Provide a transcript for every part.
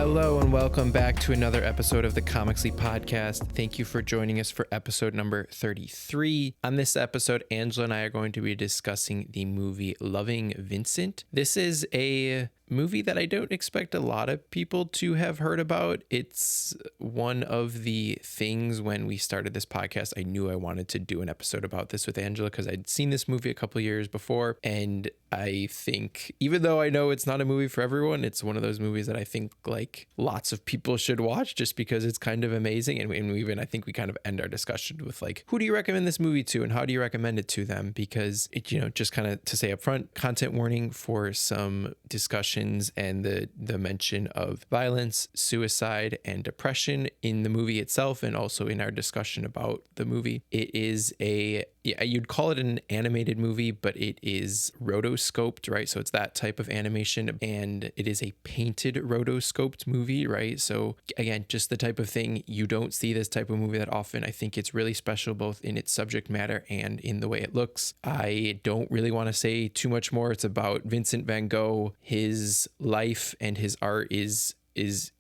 Hello and welcome back to another episode of the Comically Podcast. Thank you for joining us for episode number 33. On this episode, Angela and I are going to be discussing the movie Loving Vincent. This is a movie that I don't expect a lot of people to have heard about. It's one of the things when we started this podcast, I knew I wanted to do an episode about this with Angela because I'd seen this movie a couple years before. And I think, even though I know it's not a movie for everyone, it's one of those movies that I think like lots of people should watch just because it's kind of amazing. And even I think we kind of end our discussion with like, who do you recommend this movie to and how do you recommend it to them? Because it, just kind of to say up front, content warning for some discussion and the mention of violence, suicide, and depression in the movie itself, and also in our discussion about the movie. It is you'd call it an animated movie, but it is rotoscoped, right? So it's that type of animation, and it is a painted rotoscoped movie, right? So again, just the type of thing you don't see this type of movie that often. I think it's really special both in its subject matter and in the way it looks. I don't really want to say too much more. It's about Vincent van Gogh. His life and his art is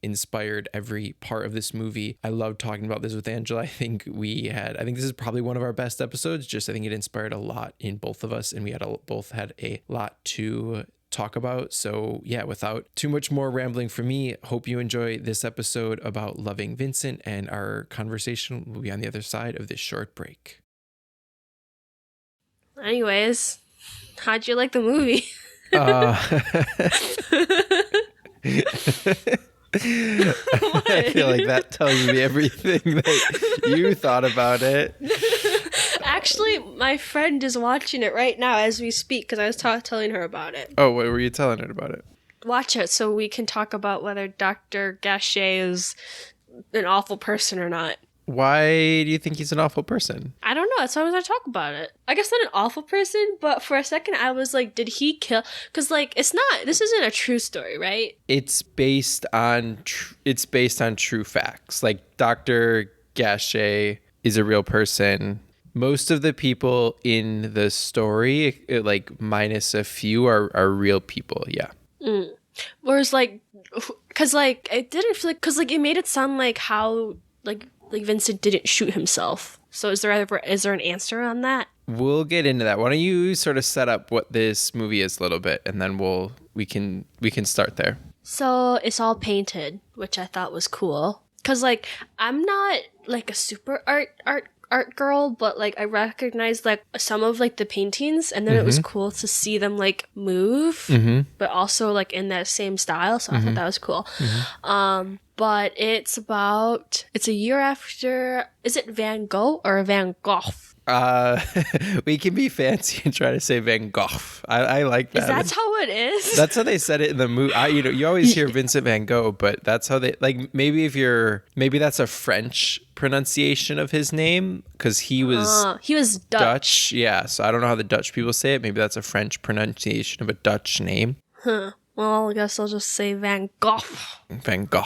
inspired every part of this movie. I love talking about this with Angela. I think this is probably one of our best episodes. I think it inspired a lot in both of us, and we both had a lot to talk about. So yeah, without too much more rambling from me, hope you enjoy this episode about Loving Vincent, and our conversation will be on the other side of this short break. Anyways, how'd you like the movie? I feel like that tells me everything that you thought about it. Actually, my friend is watching it right now as we speak because I was telling her about it. Oh, what were you telling her about it? Watch it so we can talk about whether Dr. Gachet is an awful person or not. Why do you think he's an awful person? I don't know. That's why I was going to talk about it. I guess not an awful person, but for a second I was like, did he kill? Because this isn't a true story, right? It's based on true facts. Like Dr. Gachet is a real person. Most of the people in the story, like minus a few, are real people. Yeah. Whereas because it didn't feel like, because it made it sound like how like Vincent didn't shoot himself. So is there an answer on that? We'll get into that. Why don't you sort of set up what this movie is a little bit, and then we can start there. So it's all painted, which I thought was cool. Cause I'm not a super art girl, but I recognized some of the paintings, and then it was cool to see them move, but also in that same style. So I thought that was cool. But it's a year after, is it Van Gogh or Van Gogh? We can be fancy and try to say Van Gogh. I like that. Is that how it is? That's how they said it in the movie. You always hear Vincent van Gogh, but that's how they maybe that's a French pronunciation of his name because he was Dutch. Yeah, so I don't know how the Dutch people say it. Maybe that's a French pronunciation of a Dutch name. Huh. Well, I guess I'll just say Van Gogh. Van Gogh.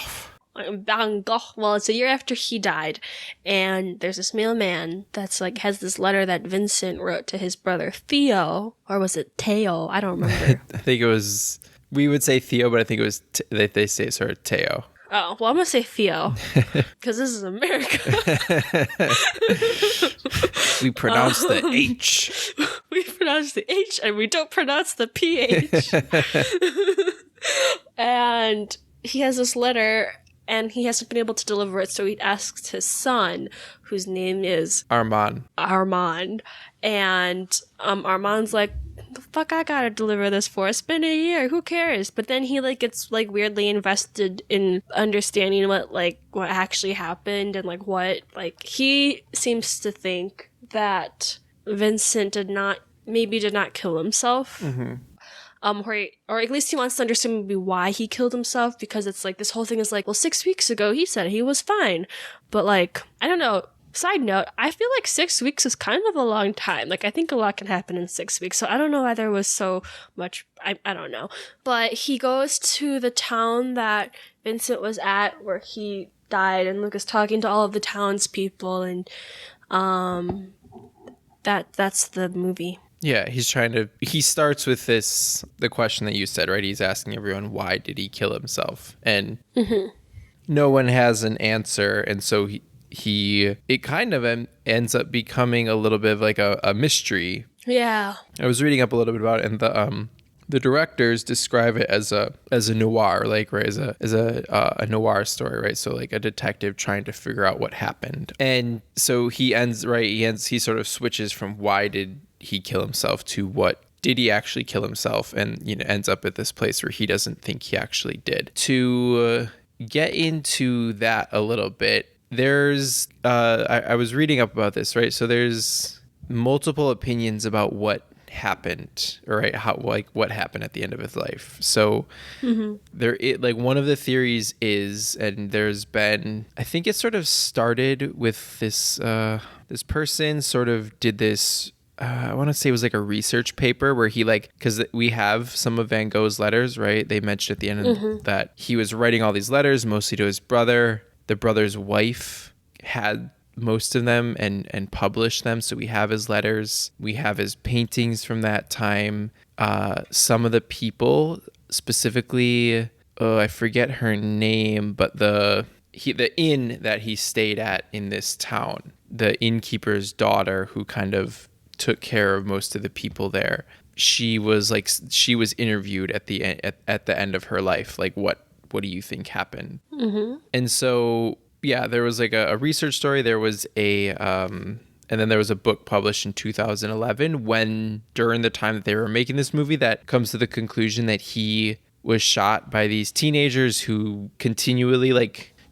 Van Gogh. Well, it's a year after he died, and there's this mailman that's has this letter that Vincent wrote to his brother Theo, or was it Theo? I don't remember. I think it was. We would say Theo, but I think it was. They say sort of Theo. Oh well, I'm gonna say Theo because this is America. We pronounce the H. We pronounce the H, and we don't pronounce the PH. And he has this letter. And he hasn't been able to deliver it, so he asks his son, whose name is Armand. And Armand's like, the fuck I gotta deliver this for? It's been a year, who cares? But then he gets weirdly invested in understanding what actually happened, and what he seems to think that Vincent did not kill himself. Mm-hmm. Or at least he wants to understand maybe why he killed himself, because it's this whole thing is well, 6 weeks ago he said he was fine, but I don't know. Side note, I feel 6 weeks is kind of a long time. I think a lot can happen in 6 weeks, so I don't know why there was so much. I don't know. But he goes to the town that Vincent was at where he died, and Luke is talking to all of the townspeople, and that's the movie. Yeah, he starts with the question that you said, right? He's asking everyone, why did he kill himself? And no one has an answer. And so it kind of ends up becoming a little bit of like a mystery. Yeah. I was reading up a little bit about it, and the directors describe it as a noir, like, right, as a noir story, right? So like a detective trying to figure out what happened. And so he sort of switches from why did he kill himself to what did he actually kill himself, and ends up at this place where he doesn't think he actually did. To get into that a little bit, there's I was reading up about this, right? So there's multiple opinions about what happened, right? What happened at the end of his life. So one of the theories is, and there's been, I think it sort of started with this person sort of did this, I want to say it was like a research paper where he because we have some of Van Gogh's letters, right? They mentioned at the end that he was writing all these letters mostly to his brother. The brother's wife had most of them and published them. So we have his letters. We have his paintings from that time. Some of the people, specifically, I forget her name, but the inn that he stayed at in this town, the innkeeper's daughter who kind of took care of most of the people there. She was interviewed at the end of her life. Like, what do you think happened? And so, yeah, there was like a research story. There was and then there was a book published in 2011 when, during the time that they were making this movie, that comes to the conclusion that he was shot by these teenagers who continually,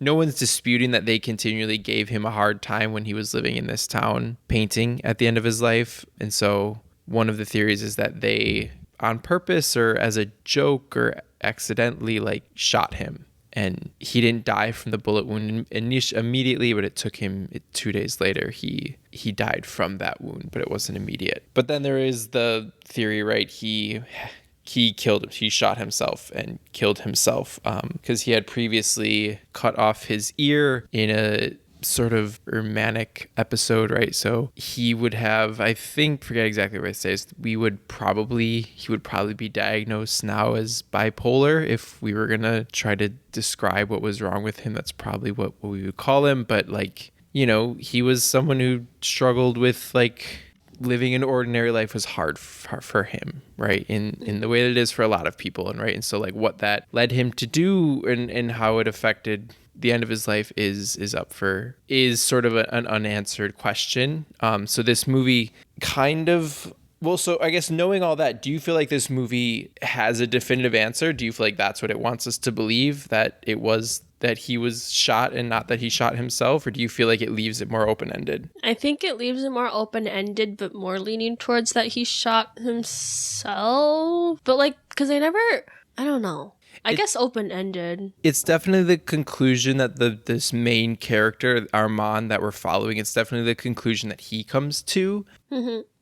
no one's disputing that they continually gave him a hard time when he was living in this town painting at the end of his life. And so one of the theories is that they, on purpose or as a joke or accidentally, shot him. And he didn't die from the bullet wound immediately, but it took him 2 days later. He died from that wound, but it wasn't immediate. But then there is the theory, right? He shot himself and killed himself because he had previously cut off his ear in a sort of manic episode, right? So he would have, I think, forget exactly what it says, he would probably be diagnosed now as bipolar. If we were gonna try to describe what was wrong with him, that's probably what we would call him. But he was someone who struggled with living an ordinary life was hard for him, right? In the way that it is for a lot of people, and right. And so what that led him to do and how it affected the end of his life is sort of an unanswered question. So this movie kind of, so I guess knowing all that, do you feel like this movie has a definitive answer? Do you feel like that's what it wants us to believe, that it was that he was shot and not that he shot himself? Or do you feel like it leaves it more open-ended? I think it leaves it more open-ended, but more leaning towards that he shot himself. But because I don't know. I guess open-ended. It's definitely the conclusion that this main character, Armand, that we're following, it's definitely the conclusion that he comes to.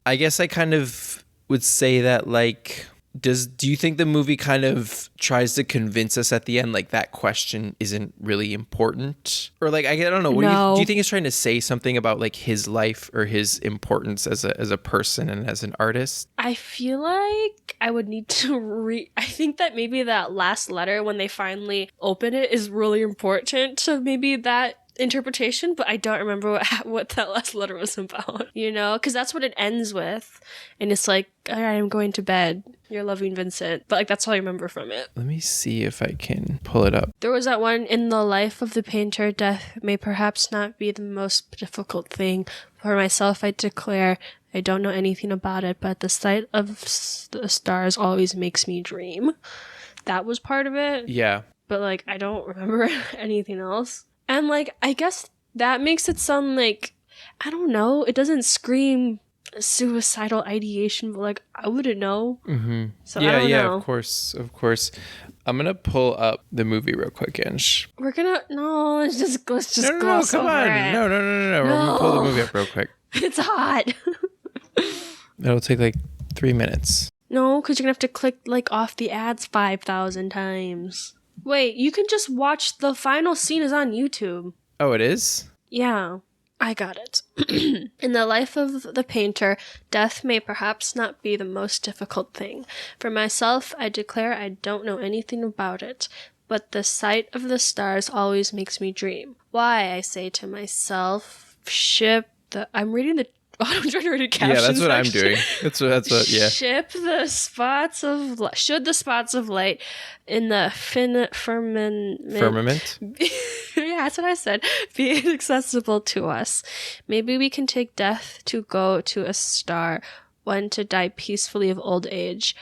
I guess I kind of would say that, do you think the movie kind of tries to convince us at the end that question isn't really important? Or I don't know, No. Do you think it's trying to say something about his life or his importance as a person and as an artist? I feel like I would need to I think that maybe that last letter, when they finally open it, is really important to maybe that interpretation, but I don't remember what that last letter was about, because that's what it ends with, and it's all right, I'm going to bed, you're loving Vincent, but that's all I remember from it. Let me see if I can pull it up. There was that one, in the life of the painter, death may perhaps not be the most difficult thing. For myself, I declare I don't know anything about it, but the sight of the stars always makes me dream. That was part of it. Yeah. But I don't remember anything else. And I guess that makes it sound I don't know, it doesn't scream suicidal ideation, but I wouldn't know. So I don't know. Of course. I'm gonna pull up the movie real quick, Ange. Let's just No, gloss come over on. it. No. We're gonna pull the movie up real quick. It's hot. It'll take 3 minutes. No, because you're gonna have to click off the ads 5,000 times. Wait, you can just watch the final scene is on YouTube. Oh, it is? Yeah, I got it. In the life of the painter, death may perhaps not be the most difficult thing. For myself, I declare I don't know anything about it, but the sight of the stars always makes me dream. Why, I say to myself, I'm reading the I'm trying to read a caption Yeah, that's what I'm section. doing. That's what, yeah. Ship the spots of light. Should the spots of light in the Firmament? yeah, that's what I said. Be accessible to us. Maybe we can take death to go to a star, one to die peacefully of old age,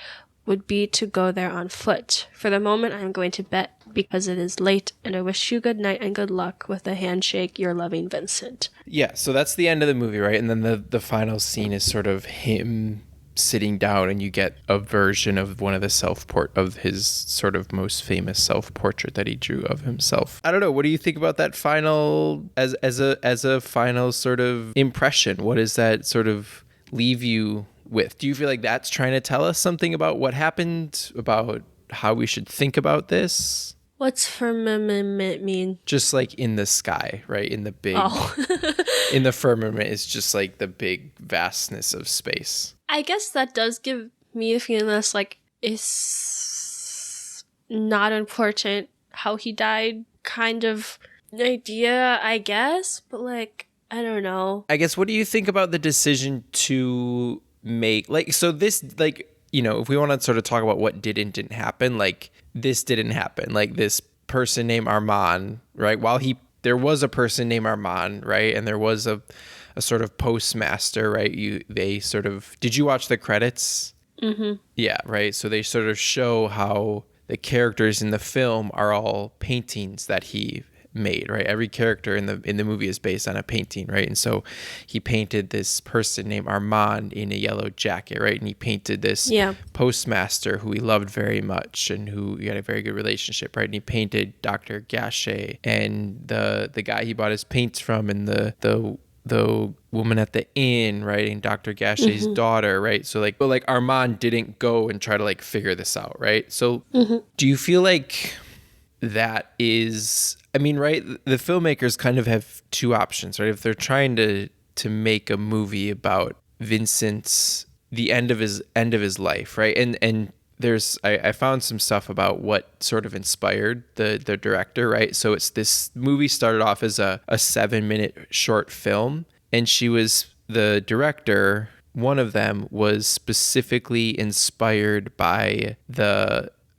would be to go there on foot. For the moment, I am going to bed because it is late, and I wish you good night and good luck. With a handshake, your loving Vincent. Yeah, so that's the end of the movie, right? And then the final scene is sort of him sitting down, and you get a version of one of the of his sort of most famous self-portrait that he drew of himself. I don't know. What do you think about that final as a final sort of impression? What does that sort of leave you with? Do you feel like that's trying to tell us something about what happened, about how we should think about this? What's firmament mean? Just like in the sky, right? In the big, in the firmament is just like the big vastness of space. I guess that does give me a feeling that's like, it's not important how he died kind of idea, I guess. But like, I don't know. I guess, what do you think about the decision to make, like, so this, like, you know, if we want to sort of talk about what didn't happen, like, this didn't happen. Like, this person named Armand, right? There was a person named Armand, right? And there was a sort of postmaster, right? Did you watch the credits? Mm-hmm. Yeah, right. So they sort of show how the characters in the film are all paintings that he made, right? Every character in the movie is based on a painting, right? And so he painted this person named Armand in a yellow jacket, right? And he painted this postmaster who he loved very much and who he had a very good relationship, right? And he painted Dr. Gachet and the guy he bought his paints from, and the woman at the inn, right? And Dr. Gachet's daughter, right? So like, but like Armand didn't go and try to like figure this out, right? So do you feel like that is, I mean, right, the filmmakers kind of have two options, right? If they're trying to make a movie about Vincent's, the end of his life, right? And there's, I found some stuff about what sort of inspired the director, right? So it's, this movie started off as a 7-minute short film, and the director, one of them was specifically inspired by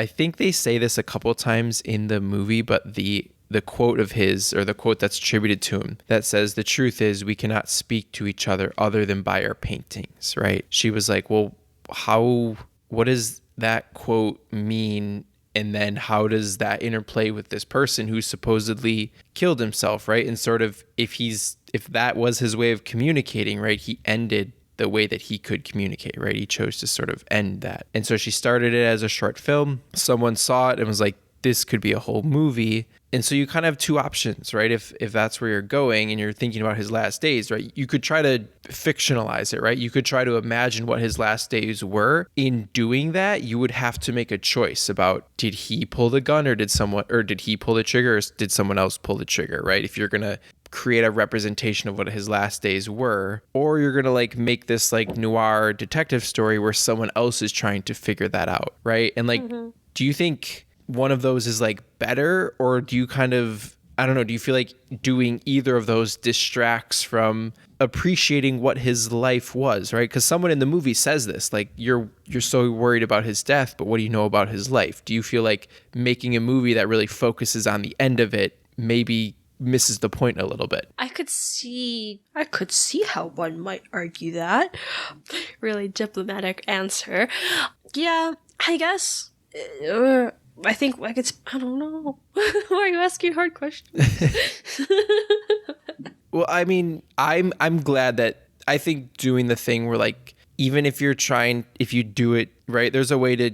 I think they say this a couple times in the movie, but the quote of his, or the quote that's attributed to him, that says, "The truth is we cannot speak to each other other than by our paintings," right? She was like, well, what does that quote mean? And then how does that interplay with this person who supposedly killed himself, right? And sort of, if that was his way of communicating, right, he ended the way that he could communicate, right? He chose to sort of end that. And so she started it as a short film. Someone saw it and was like, this could be a whole movie. And so you kind of have two options, right? If that's where you're going and you're thinking about his last days, right? You could try to fictionalize it, right? You could try to imagine what his last days were. In doing that, you would have to make a choice about, did he pull the gun, or did he pull the trigger, or did someone else pull the trigger, right? If you're going to create a representation of what his last days were, or you're going to like make this like noir detective story where someone else is trying to figure that out, right? And like, do you think one of those is like better, or do you kind of, I don't know, do you feel like doing either of those distracts from appreciating what his life was, right? Because someone in the movie says this, like, you're so worried about his death, but what do you know about his life? Do you feel like making a movie that really focuses on the end of it maybe misses the point a little bit? I could see how one might argue that. Really diplomatic answer. Yeah, I guess. I think like I don't know. Why are you asking hard questions? Well, I mean, I'm glad that, I think doing the thing where like, even if you do it right, there's a way to,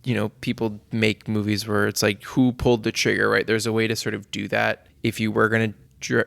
you know, people make movies where it's like, who pulled the trigger, right? There's a way to sort of do that. If you were going to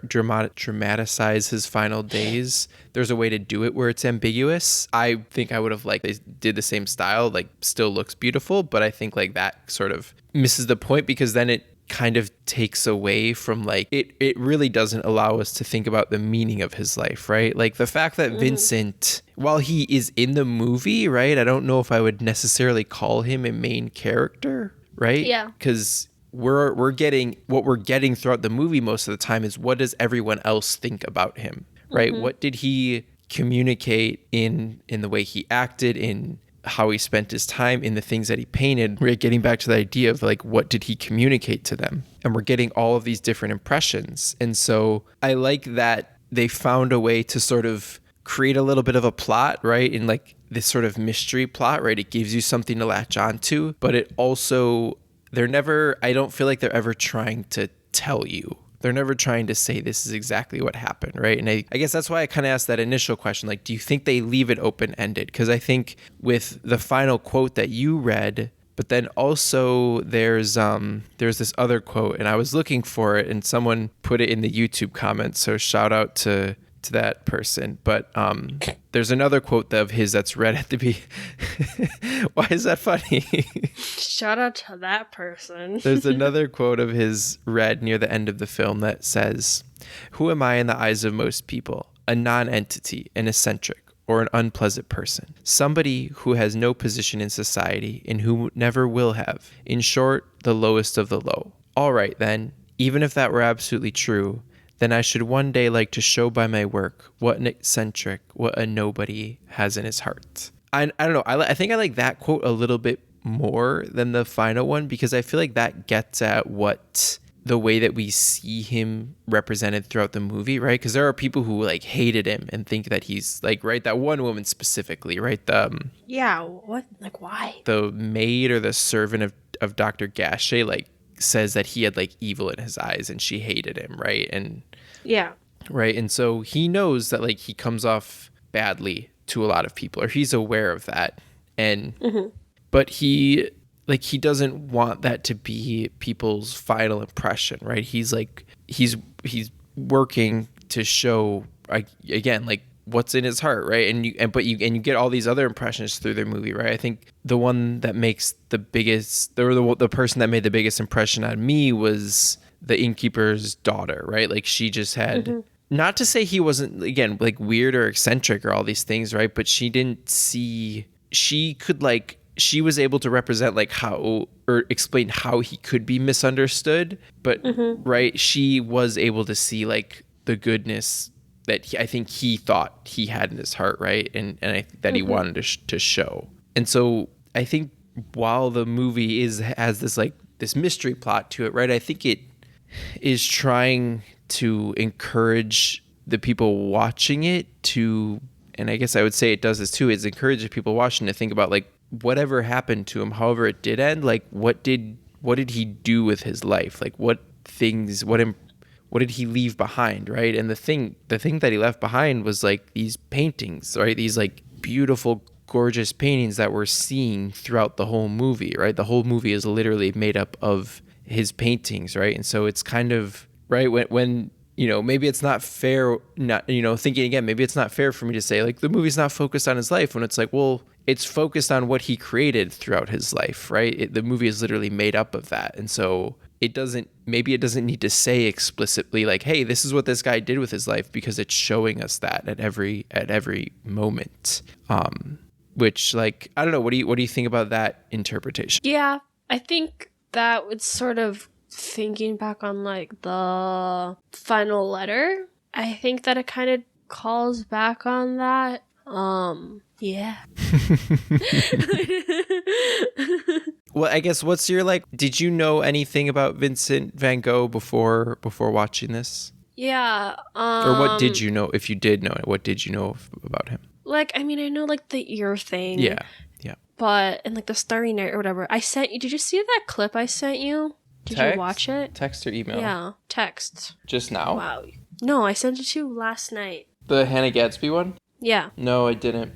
dramatize his final days, there's a way to do it where it's ambiguous. I think I would have liked, they did the same style, like, still looks beautiful, but I think like that sort of misses the point, because then kind of takes away from like it really doesn't allow us to think about the meaning of his life, right? Like the fact that Vincent, while he is in the movie, right, I don't know if I would necessarily call him a main character, right? Yeah. Because we're getting throughout the movie most of the time is what does everyone else think about him, right? What did he communicate in the way he acted, in how he spent his time, in the things that he painted? We're getting back to the idea of like, what did he communicate to them? And we're getting all of these different impressions. And so I like that they found a way to sort of create a little bit of a plot, right? In like this sort of mystery plot, right? It gives you something to latch onto, but it also, I don't feel like they're ever trying to tell you. They're never trying to say this is exactly what happened, right? And I guess that's why I kind of asked that initial question, like, do you think they leave it open-ended? Because I think with the final quote that you read, but then also there's this other quote, and I was looking for it, and someone put it in the YouTube comments, so shout out to that person. But there's another quote of his that's read at the Why is that funny? Shout out to that person. There's another quote of his read near the end of the film that says, "Who am I in the eyes of most people? A non-entity, an eccentric, or an unpleasant person. Somebody who has no position in society and who never will have. In short, the lowest of the low. All right, then, even if that were absolutely true, then I should one day like to show by my work what an eccentric, what a nobody has in his heart." I don't know. I think I like that quote a little bit more than the final one, because I feel like that gets at what the way that we see him represented throughout the movie, right? Because there are people who like hated him and think that he's like, right, that one woman specifically, right? Yeah, what? Like, why? The maid or the servant of Dr. Gachet, like, says that he had like evil in his eyes and she hated him, right? And yeah, right. And so he knows that like he comes off badly to a lot of people, or he's aware of that. And but he doesn't want that to be people's final impression, right? He's like he's working to show, again, like what's in his heart, right? And you get all these other impressions through the movie, right? I think the one that makes the biggest, or the person that made the biggest impression on me was the innkeeper's daughter, right? Like she just had, not to say he wasn't, again, like weird or eccentric or all these things, right? But she was able to represent like how, or explain how he could be misunderstood, but right, she was able to see like the goodness that I think he thought he had in his heart, right? And I think that he wanted to show. And so I think while the movie has this mystery plot to it, right? I think it is trying to encourage the people watching it to, and I guess I would say it does this too, is encourage the people watching to think about like whatever happened to him, however it did end, like what did he do with his life? Like what did he leave behind, right? And the thing that he left behind was like these paintings, right? These like beautiful, gorgeous paintings that we're seeing throughout the whole movie, right? The whole movie is literally made up of his paintings, right? And so it's kind of, right, when maybe it's not fair, thinking again, maybe it's not fair for me to say like the movie's not focused on his life, when it's like, well, it's focused on what he created throughout his life, right? The movie is literally made up of that. And so it doesn't need to say explicitly like, hey, this is what this guy did with his life, because it's showing us that at every moment. Which, like, I don't know, what do you think about that interpretation? Yeah, I think that was sort of thinking back on like the final letter. I think that it kind of calls back on that. Yeah. Well, I guess what's your did you know anything about Vincent van Gogh before watching this? Yeah. Or what did you know, if you did know it? What did you know about him? Like, I mean, I know like the ear thing. Yeah. Yeah. But, and like the Starry Night or whatever. I sent you, did you see that clip I sent you? Did you watch it? Text or email? Yeah, text. Just now? Wow. No, I sent it to you last night. The Hannah Gadsby one? Yeah. No, I didn't.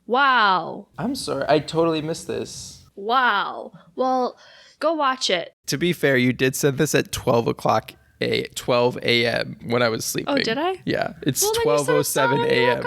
Wow. I'm sorry. I totally missed this. Wow. Well, go watch it. To be fair, you did send this at 12 a.m. when I was sleeping. Oh, did I? Yeah. It's 12:07 a.m.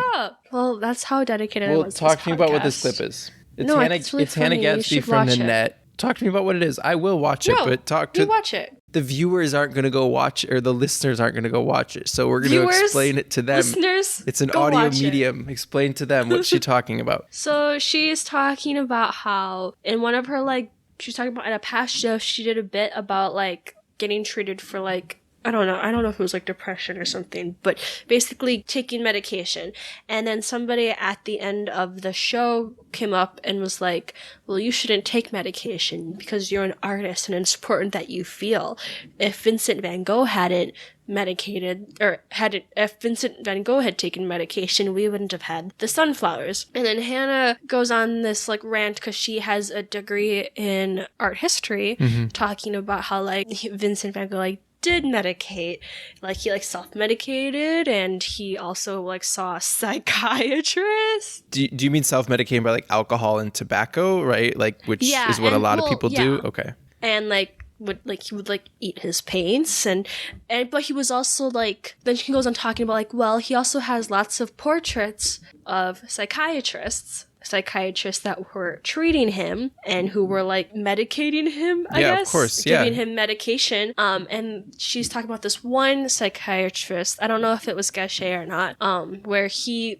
Well, that's how dedicated I was. Talk to me about what this clip is. It's no, Hannah, it's really it's Hannah funny. Gadsby from the net. Talk to me about what it is. I will watch it, but you watch it. the viewers aren't going to go watch it, or the listeners aren't going to go watch it. So we're going to explain it to them. Listeners, it's an audio medium. Explain to them what's she talking about. So she's talking about how in one of her like, she's talking about in a past show, she did a bit about like getting treated for like, I don't know if it was like depression or something, but basically taking medication. And then somebody at the end of the show came up and was like, well, you shouldn't take medication because you're an artist and it's important that you feel. If Vincent van Gogh hadn't medicated, or if Vincent van Gogh had taken medication, we wouldn't have had the sunflowers. And then Hannah goes on this like rant because she has a degree in art history, talking about how like Vincent van Gogh like did medicate, like he like self-medicated, and he also like saw a psychiatrist. Do you mean self-medicating by like alcohol and tobacco, right? Like, which is what a lot of people do? Okay. And like he would like eat his paints and but he was also like, then she goes on talking about like, well, he also has lots of portraits of psychiatrists that were treating him and who were like medicating him, I guess. Of course, giving him medication. And she's talking about this one psychiatrist, I don't know if it was Gachet or not, where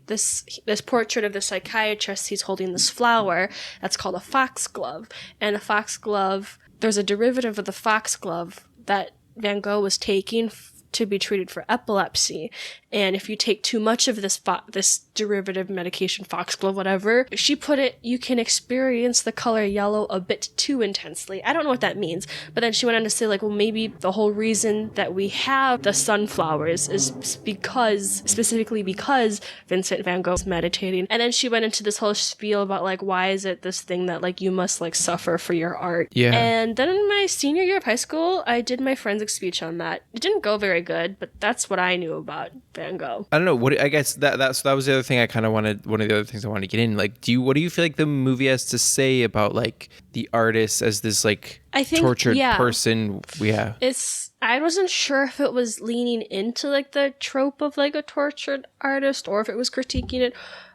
this portrait of the psychiatrist, he's holding this flower that's called a foxglove. And the foxglove, there's a derivative of the foxglove that Van Gogh was taking to be treated for epilepsy. And if you take too much of this derivative medication, foxglove, whatever, she put it, you can experience the color yellow a bit too intensely. I don't know what that means. But then she went on to say, like, well, maybe the whole reason that we have the sunflowers is specifically because Vincent van Gogh is meditating. And then she went into this whole spiel about, like, why is it this thing that, like, you must, like, suffer for your art? Yeah. And then in my senior year of high school, I did my forensic speech on that. It didn't go very good, but that's what I knew about Van Gogh. I don't know. I guess that was the other thing I kind of wanted. One of the other things I wanted to get in. Like, what do you feel like the movie has to say about like the artist as this like tortured person? Yeah. I wasn't sure if it was leaning into like the trope of like a tortured artist or if it was critiquing it.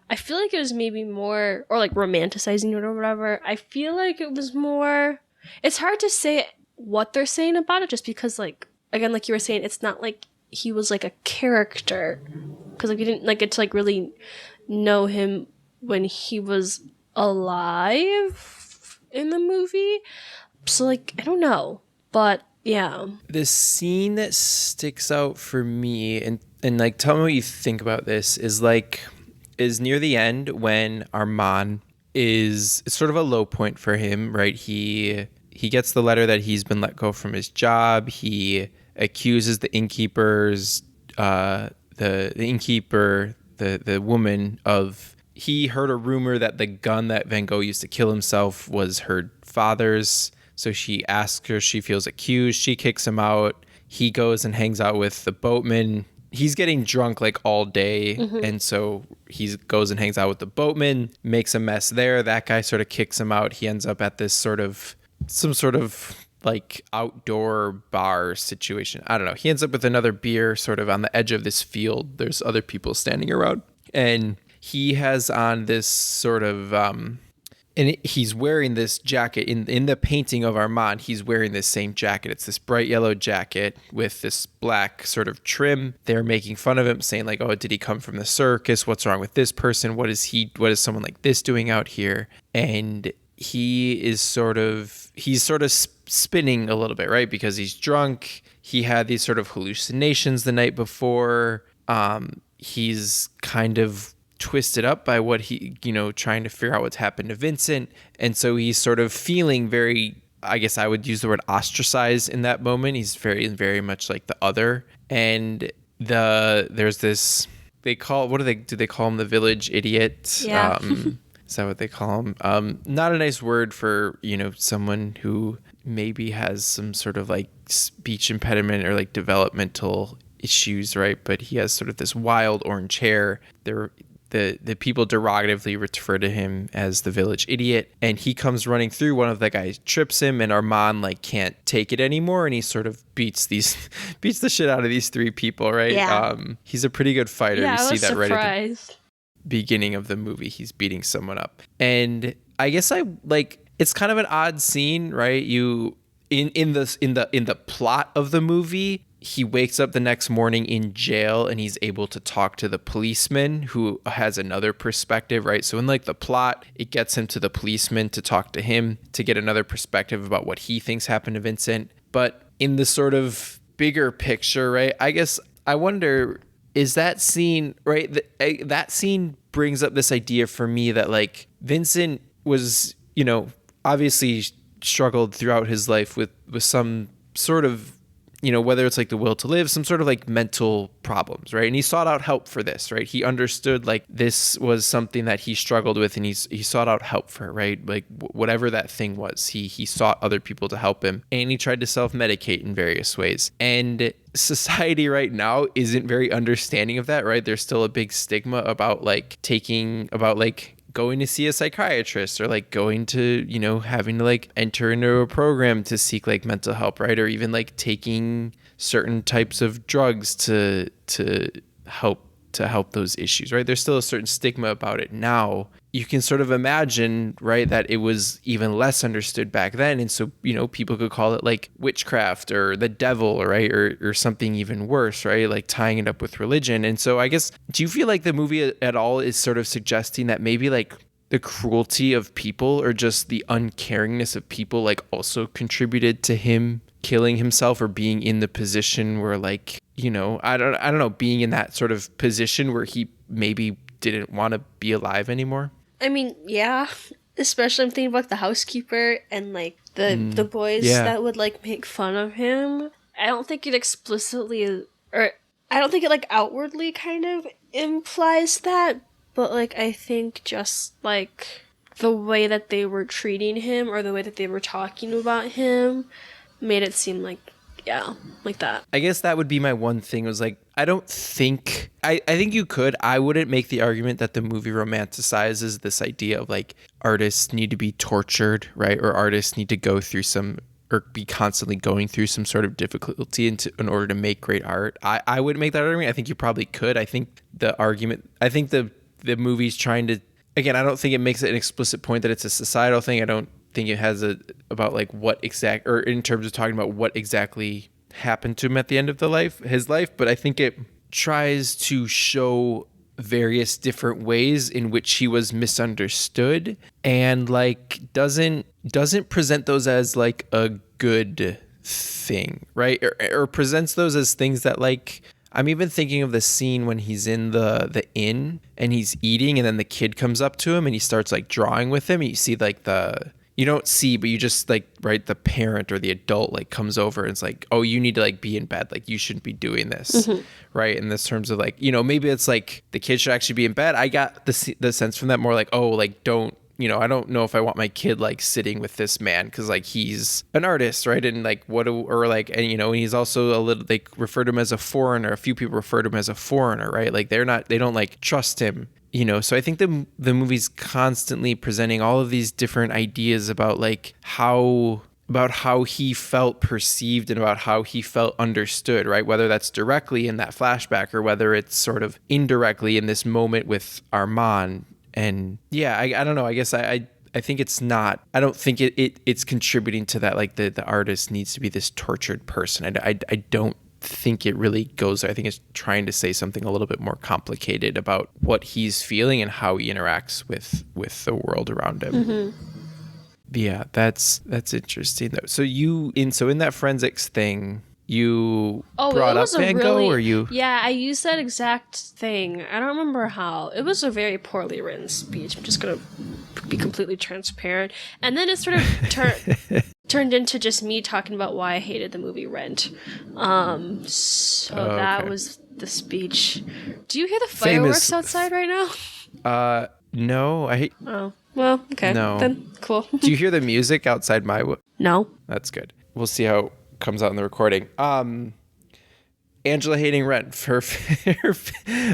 I feel like it was maybe more, or like romanticizing it or whatever. I feel like it was more. It's hard to say what they're saying about it, just because like, again, like you were saying, it's not like he was like a character, because like you didn't like get to like really know him when he was alive in the movie. So like, I don't know, but yeah. The scene that sticks out for me, and like tell me what you think about this, is near the end when Armand it's sort of a low point for him, right? He gets the letter that he's been let go from his job. He accuses the innkeepers, the innkeeper, the woman of, he heard a rumor that the gun that Van Gogh used to kill himself was her father's. So she asks her, she feels accused. She kicks him out. He goes and hangs out with the boatman. He's getting drunk like all day. And so he goes and hangs out with the boatman, makes a mess there. That guy sort of kicks him out. He ends up at this some sort of like outdoor bar situation. I don't know. He ends up with another beer sort of on the edge of this field. There's other people standing around. And he has on this sort of, and he's wearing this jacket in the painting of Armand. He's wearing this same jacket. It's this bright yellow jacket with this black sort of trim. They're making fun of him, saying like, "Oh, did he come from the circus? What's wrong with this person? What is someone like this doing out here?" And he's sort of spinning a little bit, right? Because he's drunk. He had these sort of hallucinations the night before. He's kind of twisted up by what he, trying to figure out what's happened to Vincent. And so he's sort of feeling very, I guess I would use the word ostracized in that moment. He's very, very much like the other. And there's this, do they call him the village idiot? Yeah. Is that what they call him? Not a nice word for, someone who maybe has some sort of like speech impediment or like developmental issues, right? But he has sort of this wild orange hair. The people derogatively refer to him as the village idiot, and he comes running through. One of the guys trips him, and Armand like can't take it anymore, and he sort of beats the shit out of these three people, right? Yeah. He's a pretty good fighter. Yeah, We see that surprised. right at the beginning of the movie. He's beating someone up, and I guess it's kind of an odd scene, right? in the plot of the movie, he wakes up the next morning in jail and he's able to talk to the policeman who has another perspective, right? So in like the plot, it gets him to the policeman to talk to him to get another perspective about what he thinks happened to Vincent. But in the sort of bigger picture, right? I guess I wonder, is that scene, right? That scene brings up this idea for me that like Vincent was, obviously struggled throughout his life with some sort of, whether it's like the will to live, some sort of like mental problems, right? And he sought out help for this, right? He understood like this was something that he struggled with, and he sought out help for, right? Like whatever that thing was, he sought other people to help him, and he tried to self-medicate in various ways. And society right now isn't very understanding of that, right? There's still a big stigma about going to see a psychiatrist, or like going to, having to like enter into a program to seek like mental help, right? Or even like taking certain types of drugs to help those issues, right? There's still a certain stigma about it now. You can sort of imagine, right, that it was even less understood back then. And so, people could call it like witchcraft or the devil, right? Or something even worse, right? Like tying it up with religion. And so I guess, do you feel like the movie at all is sort of suggesting that maybe like the cruelty of people or just the uncaringness of people like also contributed to him killing himself, or being in the position where like, I don't know, being in that sort of position where he maybe didn't want to be alive anymore? I mean, yeah. Especially I'm thinking about the housekeeper and like the boys that would like make fun of him. I don't think it explicitly, or I don't think it like outwardly kind of implies that, but like I think just like the way that they were treating him, or the way that they were talking about him, made it seem like, yeah, like that. I guess that would be my one thing, was like, I think you could. I wouldn't make the argument that the movie romanticizes this idea of like artists need to be tortured, right? Or artists need to go through or be constantly going through some sort of difficulty in order to make great art. I wouldn't make that argument. I think you probably could. I think the movie's trying to, again, I don't think it makes it an explicit point that it's a societal thing. I don't think it has about like or in terms of talking about what exactly happened to him at the end of his life, but I think it tries to show various different ways in which he was misunderstood, and like doesn't present those as like a good thing, right? Or presents those as things that like, I'm even thinking of the scene when he's in the inn and he's eating, and then the kid comes up to him and he starts like drawing with him, and you see like you don't see, but you just like, right, the parent or the adult like comes over and it's like, oh, you need to like be in bed, like you shouldn't be doing this, right? In this terms of like, maybe it's like the kid should actually be in bed. I got the sense from that more like, oh, like don't, I don't know if I want my kid like sitting with this man because like he's an artist, right? And like and he's also a little, they refer to him as a foreigner. A few people refer to him as a foreigner, right? Like they don't like trust him. So I think the movie's constantly presenting all of these different ideas about like how he felt perceived and about how he felt understood, right? Whether that's directly in that flashback or whether it's sort of indirectly in this moment with Armand. And yeah, I don't know. I guess I think it's not, I don't think it's contributing to that. Like the artist needs to be this tortured person. I don't think it really goes there. I think it's trying to say something a little bit more complicated about what he's feeling and how he interacts with the world around him. Yeah, that's interesting though. So in that forensics thing, you brought up Van Gogh, or you? Yeah, I used that exact thing. I don't remember how. It was a very poorly written speech. I'm just gonna be completely transparent. And then it sort of turned into just me talking about why I hated the movie Rent. That was the speech. Do you hear the fireworks outside right now? No. Oh, well, okay. No. Then cool. Do you hear the music outside my? No. That's good. We'll see how it comes out in the recording. Angela hating Rent, for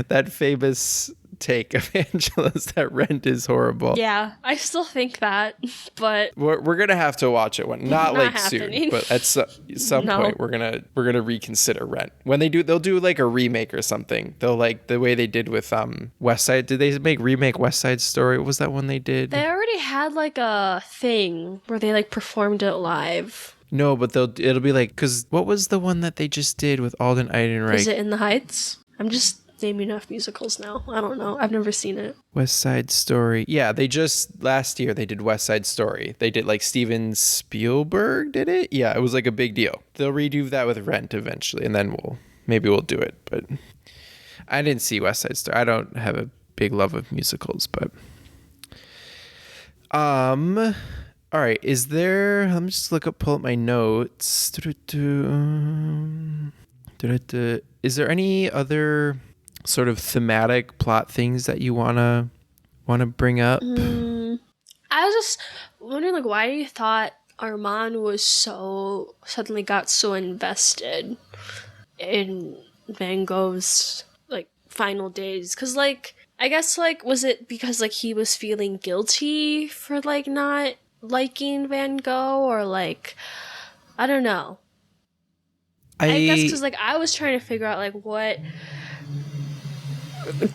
that famous take of Angela's that Rent is horrible. Yeah, I still think that, but we're gonna have to watch it not like happening. soon, but at some point we're gonna reconsider Rent. When they'll do like a remake or something. They'll like the way they did with West Side. Did they remake West Side Story? What was that one they did? They already had like a thing where they like performed it live. No, but it'll be like, because what was the one that they just did with Alden Ehrenreich? Is it In the Heights? I'm just naming off musicals now. I don't know. I've never seen it. West Side Story. Yeah, they just last year they did West Side Story. They did like Steven Spielberg did it. Yeah, it was like a big deal. They'll redo that with Rent eventually, and then we'll do it. But I didn't see West Side Story. I don't have a big love of musicals, but all right, is there, let me just pull up my notes. Is there any other sort of thematic plot things that you wanna bring up? I was just wondering, like, why you thought Armand was suddenly got so invested in Van Gogh's, like, final days. Because, like, I guess, like, was it because, like, he was feeling guilty for, like, not liking Van Gogh, or, like, I don't know. I guess because, like, I was trying to figure out, like, what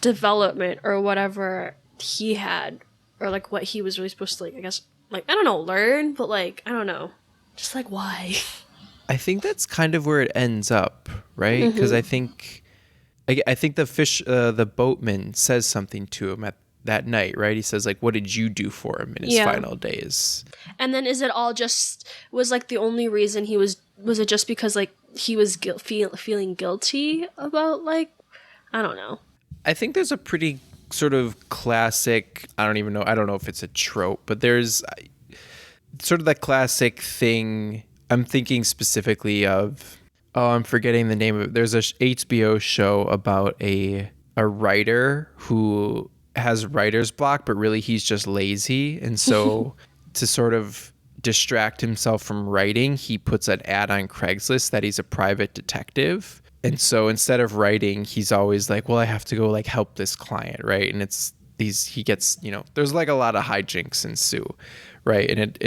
development or whatever he had, or, like, what he was really supposed to, like, I guess, like, I don't know, learn, but, like, I don't know. Just, like, why? I think that's kind of where it ends up, right? Because I think the boatman says something to him at that night, right? He says, like, what did you do for him in his final days? And then is it all was, like, the only reason was it just because, like, he was feeling guilty about, like, I don't know. I think there's a pretty sort of classic, I don't know if it's a trope, but there's sort of that classic thing. I'm thinking specifically of, I'm forgetting the name of it. There's a HBO show about a writer who has writer's block, but really he's just lazy. And so to sort of distract himself from writing, he puts an ad on Craigslist that he's a private detective. And so instead of writing, he's always like, well, I have to go like help this client, right? And he gets, there's like a lot of hijinks ensue, right? And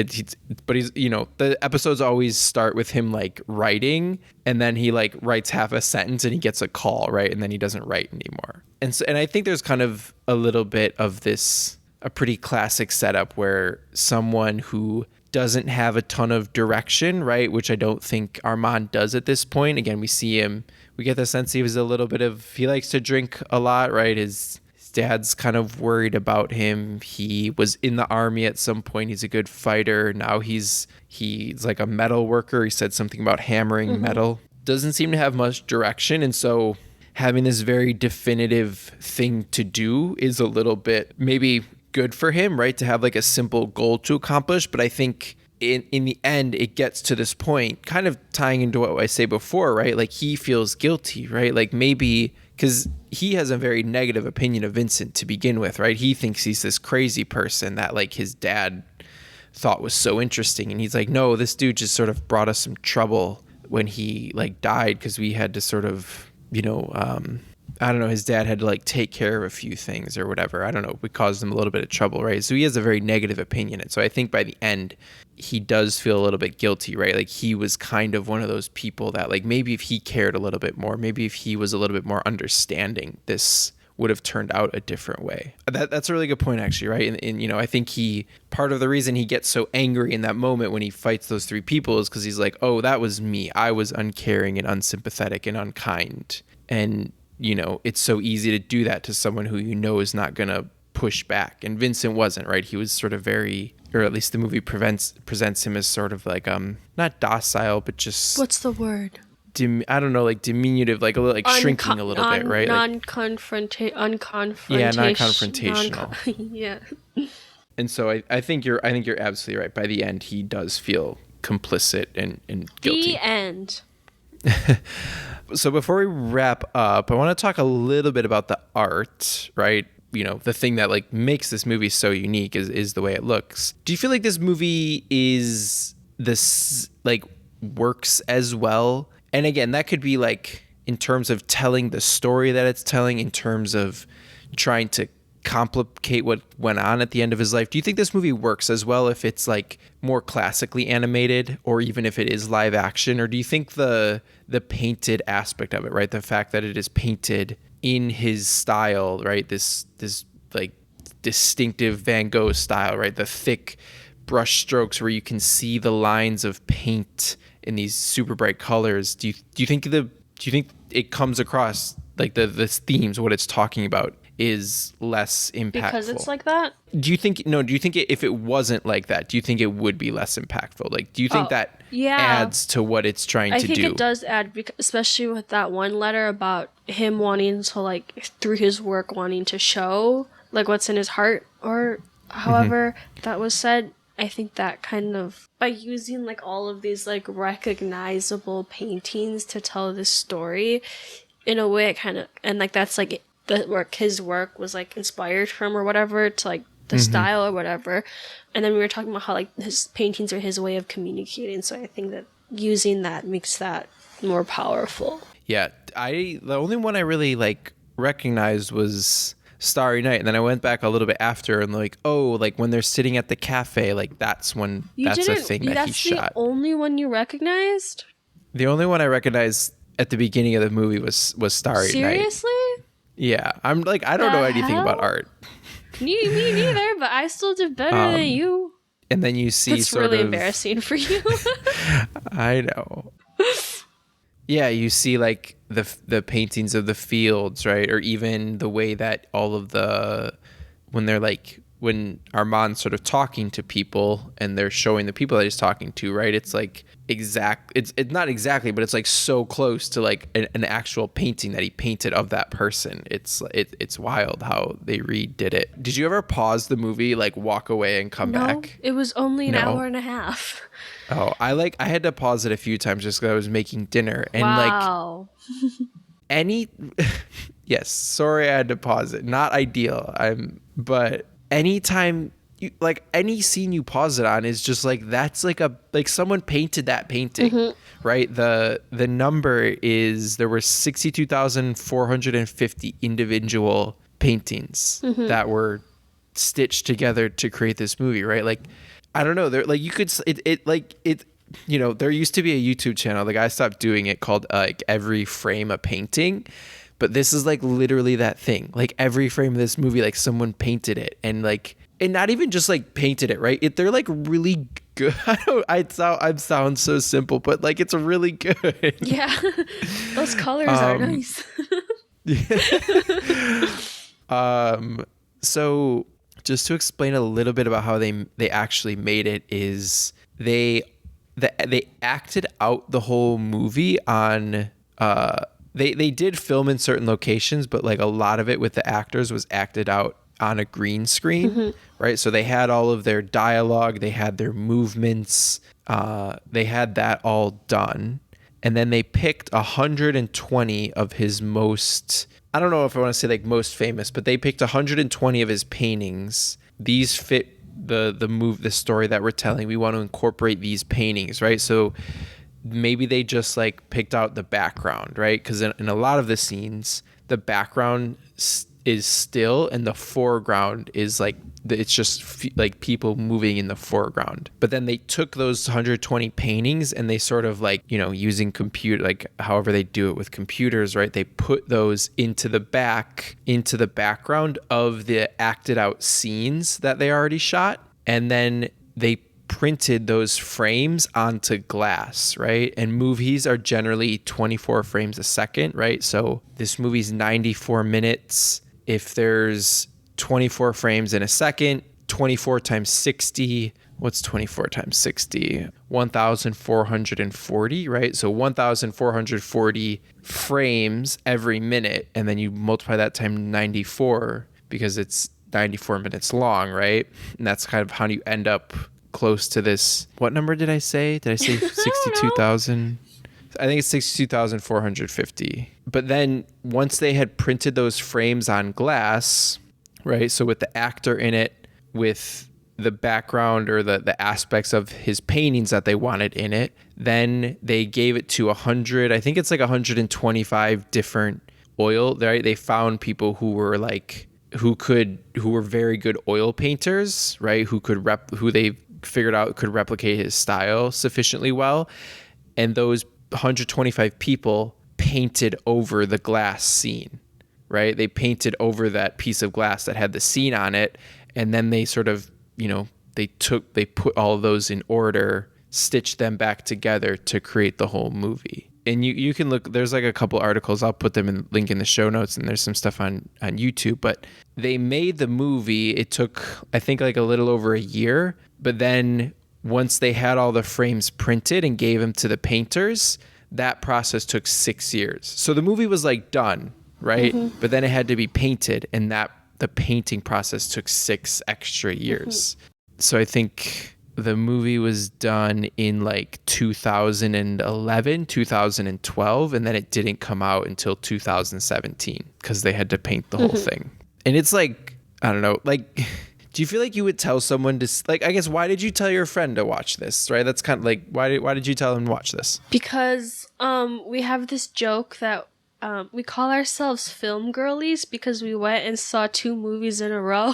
but he's, the episodes always start with him like writing, and then he like writes half a sentence and he gets a call, right? And then he doesn't write anymore. And I think there's kind of a little bit of this, a pretty classic setup where someone who doesn't have a ton of direction, right? Which I don't think Armand does at this point. Again, we get the sense he likes to drink a lot, right? His dad's kind of worried about him. He was in the army at some point. He's a good fighter. Now he's like a metal worker. He said something about hammering metal. Doesn't seem to have much direction. And so having this very definitive thing to do is a little bit maybe good for him, right? To have like a simple goal to accomplish. But I think in the end, it gets to this point, kind of tying into what I say before, right? Like he feels guilty, right? Like maybe because he has a very negative opinion of Vincent to begin with, right? He thinks he's this crazy person that like his dad thought was so interesting. And he's like, no, this dude just sort of brought us some trouble when he like died, because we had to sort of, I don't know, his dad had to like take care of a few things or whatever. I don't know. We caused him a little bit of trouble, right? So he has a very negative opinion. And so I think by the end, he does feel a little bit guilty, right? Like he was kind of one of those people that like maybe if he cared a little bit more, maybe if he was a little bit more understanding, this would have turned out a different way. That's a really good point, actually, right? And I think part of the reason he gets so angry in that moment when he fights those three people is because he's like, oh, that was me. I was uncaring and unsympathetic and unkind. And it's so easy to do that to someone who is not going to push back. And Vincent wasn't, right? He was sort of very, or at least the movie presents him as sort of like, not docile, but just... What's the word? I don't know, like diminutive, like a little, like shrinking a little bit, right? Unconfrontational. Yeah, non-confrontational. Yeah. And so I think you're absolutely right. By the end, he does feel complicit and guilty. The end. So before we wrap up, I want to talk a little bit about the art, right? The thing that like makes this movie so unique is the way it looks. Do you feel like this movie works as well? And again, that could be like in terms of telling the story that it's telling, in terms of trying to complicate what went on at the end of his life. Do you think this movie works as well if it's like more classically animated, or even if it is live action? Or do you think the painted aspect of it, right? The fact that it is painted in his style, right? This like distinctive Van Gogh style, right? The thick brush strokes where you can see the lines of paint in these super bright colors. Do you think it comes across like the themes, what it's talking about, is less impactful because it's like that? Do you think if it wasn't like that, do you think it would be less impactful? Like, do you think that adds to what it's trying to do? I think it does add, especially with that one letter about him wanting to, like, through his work, wanting to show, like, what's in his heart, or however that was said. I think that kind of, by using, like, all of these, like, recognizable paintings to tell this story, in a way it kind of, and, like, that's, like, his work was, like, inspired from or whatever, to, like, the style or whatever. And then we were talking about how, like, his paintings are his way of communicating, so I think that using that makes that more powerful. Yeah, the only one I really, like, recognized was Starry Night, and then I went back a little bit after and, like, oh, like, when they're sitting at the cafe, like, that's when that's a thing that he shot. That's the only one you recognized? The only one I recognized at the beginning of the movie was Starry Night. Seriously? Yeah, I'm like, I don't know anything about art. Me neither, but I still did better than you. And then you see That's really embarrassing for you. I know. Yeah, you see, like, the paintings of the fields, right? Or even the way that all of when Armand's sort of talking to people and they're showing the people that he's talking to, right? It's like it's not exactly, but it's like so close to like an actual painting that he painted of that person. It's wild how they redid it. Did you ever pause the movie, like walk away and come back? It was only an hour and a half. Oh, I had to pause it a few times just because I was making dinner and wow. Yes, sorry I had to pause it. Not ideal. But anytime like any scene you pause it on is just like, that's like someone painted that painting, right? The number is, there were 62,450 individual paintings that were stitched together to create this movie, right? Like, I don't know, there, like, you could you know, there used to be a YouTube channel, the guy stopped doing it, called like Every Frame a Painting. But this is like literally that thing. Like, every frame of this movie, like, someone painted it, and like, and not even just like painted it, right? They're like really good. I sound so simple, but like, it's really good. Yeah, those colors are nice. So just to explain a little bit about how they actually made it, is they acted out the whole movie on they did film in certain locations, but like a lot of it with the actors was acted out on a green screen, right? So they had all of their dialogue, they had their movements, they had that all done. And then they picked 120 of his most, I don't know if I want to say like most famous, but they picked 120 of his paintings. These fit the story that we're telling. We want to incorporate these paintings, right? So maybe they just like picked out the background, right? Because in a lot of the scenes, the background is still, and the foreground is like, it's just like people moving in the foreground. But then they took those 120 paintings and they sort of like, you know, using like however they do it with computers, right? They put those into the background of the acted out scenes that they already shot. And then they printed those frames onto glass, right? And movies are generally 24 frames a second, right? So this movie's 94 minutes. If there's 24 frames in a second, 24 times 60, what's 24 times 60? 1,440, right? So 1,440 frames every minute. And then you multiply that times 94 because it's 94 minutes long, right? And that's kind of how you end up close to this. What number did I say? Did I say 62,000? I think it's 62,450. But then once they had printed those frames on glass, right? So with the actor in it, with the background or the aspects of his paintings that they wanted in it, then they gave it to 100, I think it's like 125 different oil, right? They found people who were like, who were very good oil painters, right? Who they figured out could replicate his style sufficiently well. And those 125 people painted over the glass scene, right? They painted over that piece of glass that had the scene on it. And then they sort of, you know, they put all of those in order, stitched them back together to create the whole movie. And you can look, there's like a couple articles, I'll put them in link in the show notes, and there's some stuff on YouTube, but they made the movie. It took, I think, like a little over a year, but then once they had all the frames printed and gave them to the painters, that process took 6 years. So the movie was like done, right? Mm-hmm. But then it had to be painted, and the painting process took 6 extra years. Mm-hmm. So I think the movie was done in like 2011, 2012, and then it didn't come out until 2017 because they had to paint the whole thing. And it's like, I don't know, like, do you feel like you would tell someone to, like, I guess, why did you tell your friend to watch this, right? That's kind of like, why did you tell him to watch this? Because we have this joke that we call ourselves film girlies because we went and saw 2 movies in a row.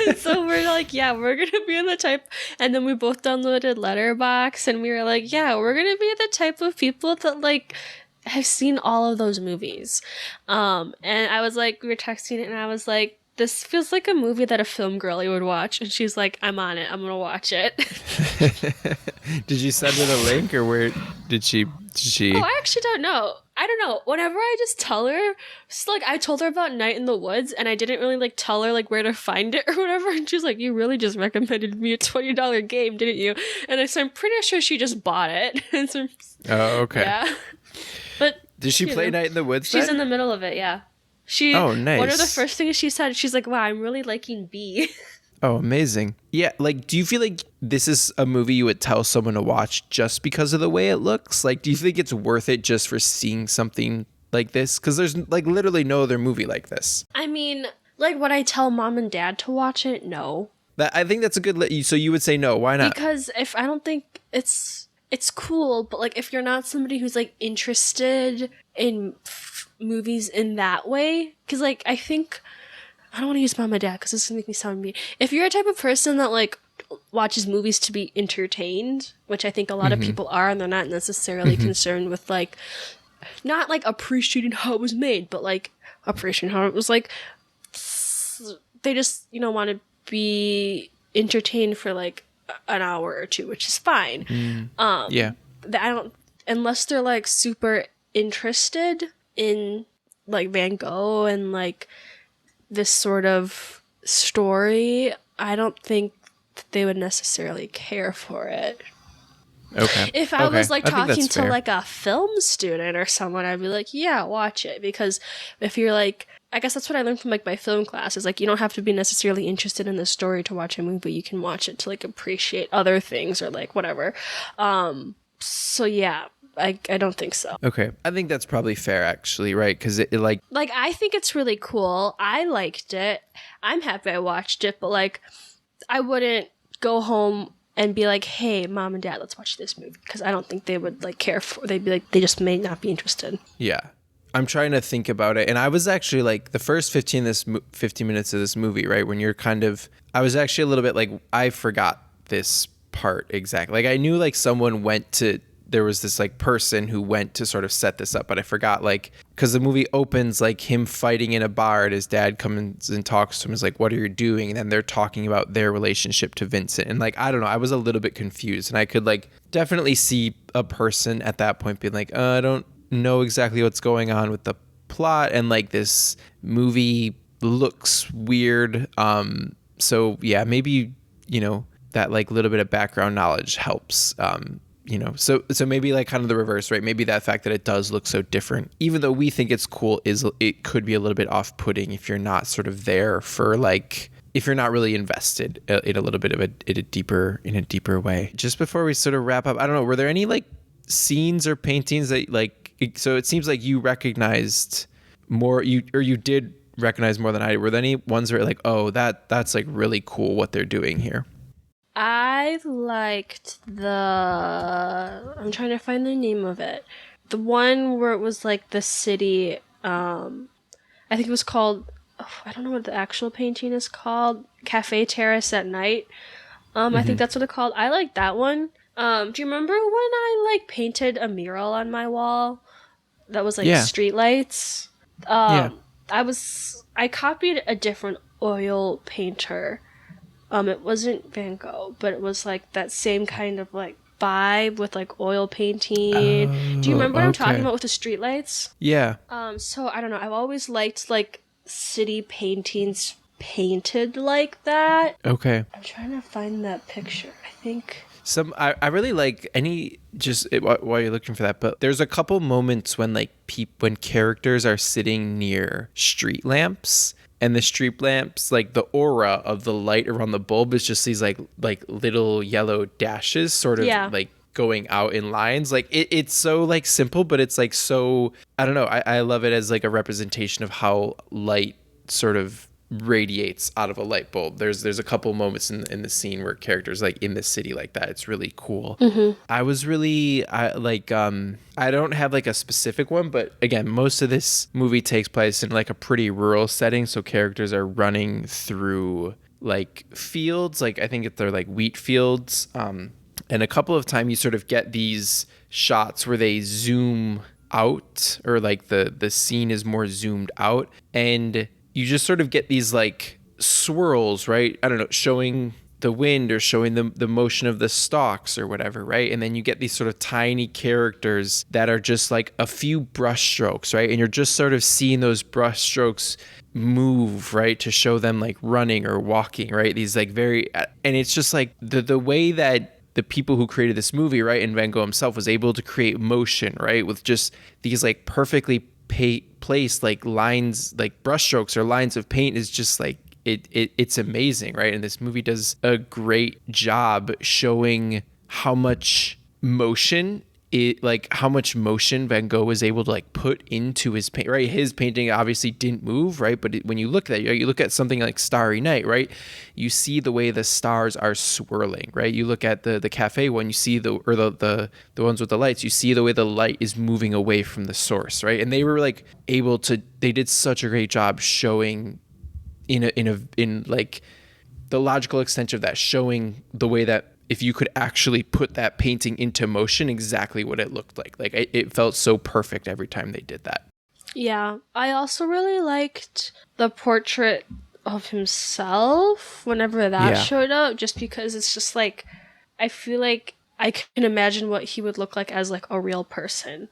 And so we're like, yeah, we're going to be in the type, and then we both downloaded Letterboxd, and we were like, yeah, we're going to be the type of people that like have seen all of those movies. And I was like, we were texting it, and I was like, this feels like a movie that a film girly would watch. And she's like, I'm on it. I'm going to watch it. Did you send her the link, or where did she? Oh, I actually don't know. I don't know. Whenever I just tell her, it's like I told her about Night in the Woods, and I didn't really like tell her like where to find it or whatever. And she's like, you really just recommended me a $20 game, didn't you? And so I'm pretty sure she just bought it. And so, oh, okay. Yeah. But did she play Night in the Woods? She's in the middle of it. Yeah. Oh, nice. One of the first things she said, she's like, wow, I'm really liking B. Oh, amazing. Yeah, like, do you feel like this is a movie you would tell someone to watch just because of the way it looks? Like, do you think it's worth it just for seeing something like this? Because there's, like, literally no other movie like this. I mean, like, would I tell mom and dad to watch it? No. I think that's a good... So you would say no. Why not? Because if I don't think it's cool, but, like, if you're not somebody who's, like, interested in movies in that way, because, like, I think... I don't want to use mom and dad because this is going to make me sound mean. If you're a type of person that like watches movies to be entertained, which I think a lot of people are, and they're not necessarily concerned with like, not like appreciating how it was made, but like appreciating how it was like, they just, you know, want to be entertained for like an hour or two, which is fine. Yeah. I don't, unless they're like super interested in like Van Gogh and like this sort of story, I don't think they would necessarily care for it. Okay. If I was like talking to like a film student or someone, I'd be like, yeah, watch it. Because if you're like, I guess that's what I learned from like my film class, is like you don't have to be necessarily interested in the story to watch a movie. You can watch it to like appreciate other things or like whatever. So yeah. I don't think so. Okay. I think that's probably fair, actually, right? Because it like... Like, I think it's really cool. I liked it. I'm happy I watched it, but, like, I wouldn't go home and be like, hey, mom and dad, let's watch this movie. Because I don't think they would, like, care for... They'd be like, they just may not be interested. Yeah. I'm trying to think about it. And I was actually, like, the first 15 minutes of this movie, right? When you're kind of... I was actually a little bit, like, I forgot this part exactly. Like, I knew, like, someone went to... There was this like person who went to sort of set this up, but I forgot, like, because the movie opens like him fighting in a bar and his dad comes and talks to him, is like, what are you doing? And then they're talking about their relationship to Vincent. And like, I don't know, I was a little bit confused, and I could like definitely see a person at that point being like, I don't know exactly what's going on with the plot, and like this movie looks weird. So yeah, maybe, you know, that like little bit of background knowledge helps. You know, so maybe like kind of the reverse, right? Maybe that fact that it does look so different, even though we think it's cool, it could be a little bit off-putting if you're not sort of there for like, if you're not really invested in a little bit of in a deeper way. Just before we sort of wrap up, I don't know, were there any like scenes or paintings that like, so it seems like you recognized more, you did recognize more than I did. Were there any ones where like, oh, that's like really cool what they're doing here? I liked I'm trying to find the name of it. The one where it was like the city, I think it was called, I don't know what the actual painting is called, Cafe Terrace at Night. I think that's what it's called. I like that one. Do you remember when I like painted a mural on my wall that was like streetlights? I copied a different oil painter. It wasn't Van Gogh, but it was like that same kind of like vibe with like oil painting. Do you remember what I'm talking about with the streetlights? Yeah. So I don't know. I've always liked like city paintings painted like that. Okay. I'm trying to find that picture. I think. I really like while you're looking for that, but there's a couple moments when like when characters are sitting near street lamps, and the street lamps, like the aura of the light around the bulb is just these like little yellow dashes sort of like going out in lines. Like it's so like simple, but it's like so, I don't know. I love it as like a representation of how light sort of radiates out of a light bulb. There's a couple moments in the scene where characters like in the city like that. It's really cool. I was really I don't have like a specific one, but again, most of this movie takes place in like a pretty rural setting, so characters are running through like fields, like I think they're like wheat fields, and a couple of times you sort of get these shots where they zoom out, or like the scene is more zoomed out, and you just sort of get these like swirls, right? I don't know, showing the wind or showing the motion of the stalks or whatever, right? And then you get these sort of tiny characters that are just like a few brush strokes, right? And you're just sort of seeing those brush strokes move, right? To show them like running or walking, right? These like and it's just like the way that the people who created this movie, right, and Van Gogh himself was able to create motion, right, with just these like perfectly placed like lines, like brushstrokes or lines of paint, is just like it's amazing, right? And this movie does a great job showing how much motion Van Gogh was able to like put into his paint, right? His painting obviously didn't move, right? But when you look at it, you look at something like Starry Night, right? You see the way the stars are swirling, right? You look at the cafe one, you see the ones with the lights, you see the way the light is moving away from the source, right? And they were like they did such a great job showing in like the logical extension of that, showing the way that if you could actually put that painting into motion, exactly what it looked like. Like it felt so perfect every time they did that. Yeah. I also really liked the portrait of himself whenever that showed up, just because it's just like, I feel like I can imagine what he would look like as like a real person.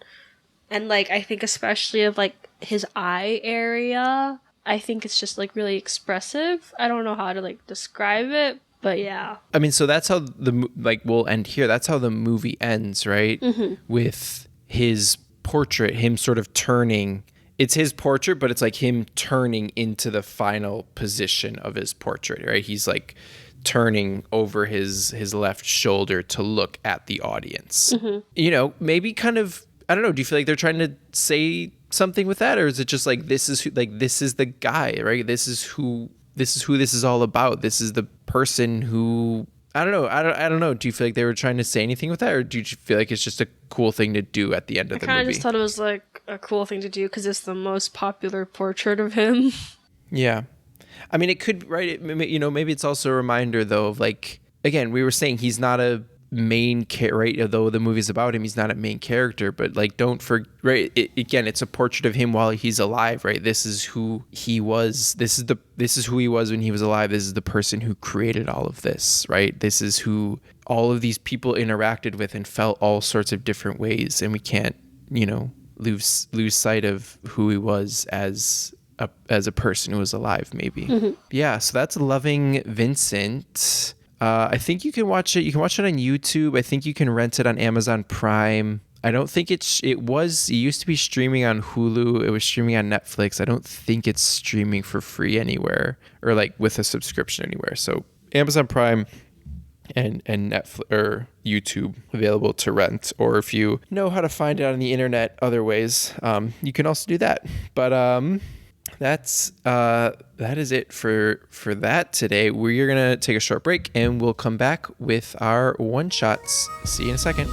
And like, I think especially of like his eye area, I think it's just like really expressive. I don't know how to like describe it, but yeah. I mean, so that's how we'll end here. That's how the movie ends, right? Mm-hmm. With his portrait, him sort of turning. It's his portrait, but it's like him turning into the final position of his portrait, right? He's like turning over his left shoulder to look at the audience. Mm-hmm. Maybe kind of, I don't know. Do you feel like they're trying to say something with that, or is it just like this is the guy, right? This is who this is all about. This is the person who, I don't know. I don't know. Do you feel like they were trying to say anything with that, or do you feel like it's just a cool thing to do at the end of the movie? I kind of just thought it was like a cool thing to do because it's the most popular portrait of him. Yeah. I mean, it could, right? Maybe it's also a reminder, though, of like, again, we were saying he's not a main character, right? Although the movie's about him, he's not a main character, but like, don't forget, right? Again, it's a portrait of him while he's alive, right? This is who he was. This is who he was when he was alive. This is the person who created all of this, right? This is who all of these people interacted with and felt all sorts of different ways, and we can't, lose sight of who he was as a person who was alive, maybe. Mm-hmm. Yeah, so that's Loving Vincent. I think you can watch it. You can watch it on YouTube. I think you can rent it on Amazon Prime. I don't think it used to be streaming on Hulu. It was streaming on Netflix. I don't think it's streaming for free anywhere, or like with a subscription anywhere. So Amazon Prime and Netflix or YouTube available to rent, or if you know how to find it on the internet other ways, you can also do that. But that is it for that today. We're gonna take a short break and we'll come back with our one shots. See you in a second.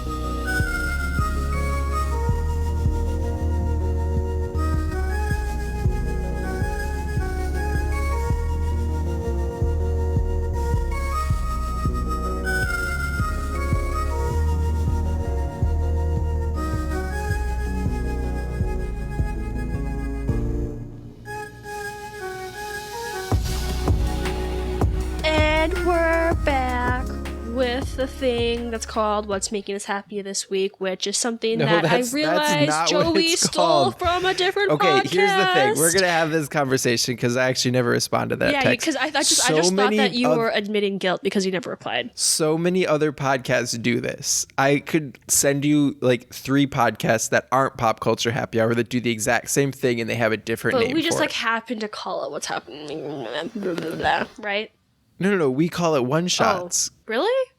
the thing that's called What's Making Us Happy This Week, which is something that I that's realized not what Joey it's stole called. from a different Okay, podcast. here's the thing. We're going to have this conversation because I actually never responded to that Yeah, text. because I just thought that you were admitting guilt because you never replied. So many other podcasts do this. I could send you like 3 podcasts that aren't Pop Culture Happy Hour that do the exact same thing and they have a different name. But we just for like it. happen to call it What's Happening, blah, blah, blah, right? No. We call it one shots. Oh, really?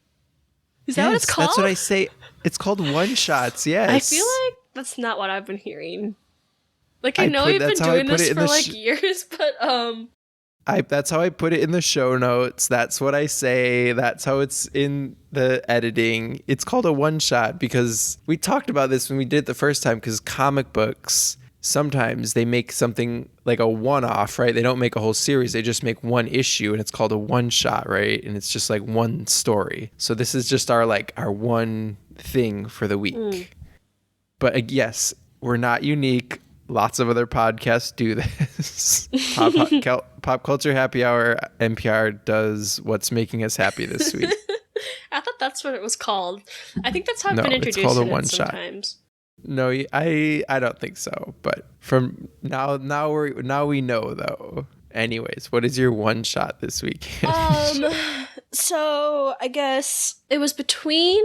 Is that what it's called? That's what I say. It's called one shots. Yes. I feel like that's not what I've been hearing. Like I know you've been doing this for like years, but that's how I put it in the show notes. That's what I say. That's how it's in the editing. It's called a one shot because we talked about this when we did it the first time because comic books, sometimes they make something like a one-off, right? They don't make a whole series. They just make one issue and it's called a one shot, right? And it's just like one story. So this is just our one thing for the week. But yes, we're not unique. Lots of other podcasts do this. Pop Culture Happy Hour, NPR does What's Making Us Happy This Week. I thought that's what it was called. I think that's how I've No, been it's introduced called a to one it shot. sometimes. No, I don't think so. But from now we know though. Anyways, what is your one shot this week? So I guess it was between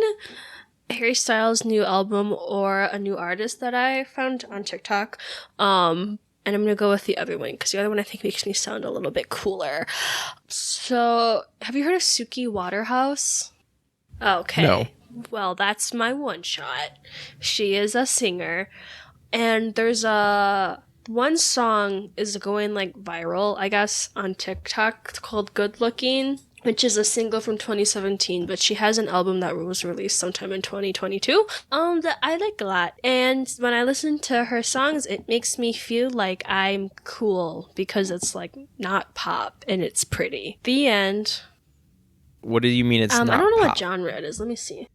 Harry Styles' new album or a new artist that I found on TikTok. And I'm gonna go with the other one because the other one I think makes me sound a little bit cooler. So, have you heard of Suki Waterhouse? Okay. No. Well, that's my one shot. She is a singer, and there's one song is going like viral, I guess, on TikTok. It's called "Good Looking," which is a single from 2017, but she has an album that was released sometime in 2022 that I like a lot. And when I listen to her songs, it makes me feel like I'm cool because it's like not pop and it's pretty. The end. What do you mean it's not I don't know pop? what genre it is. Let me see.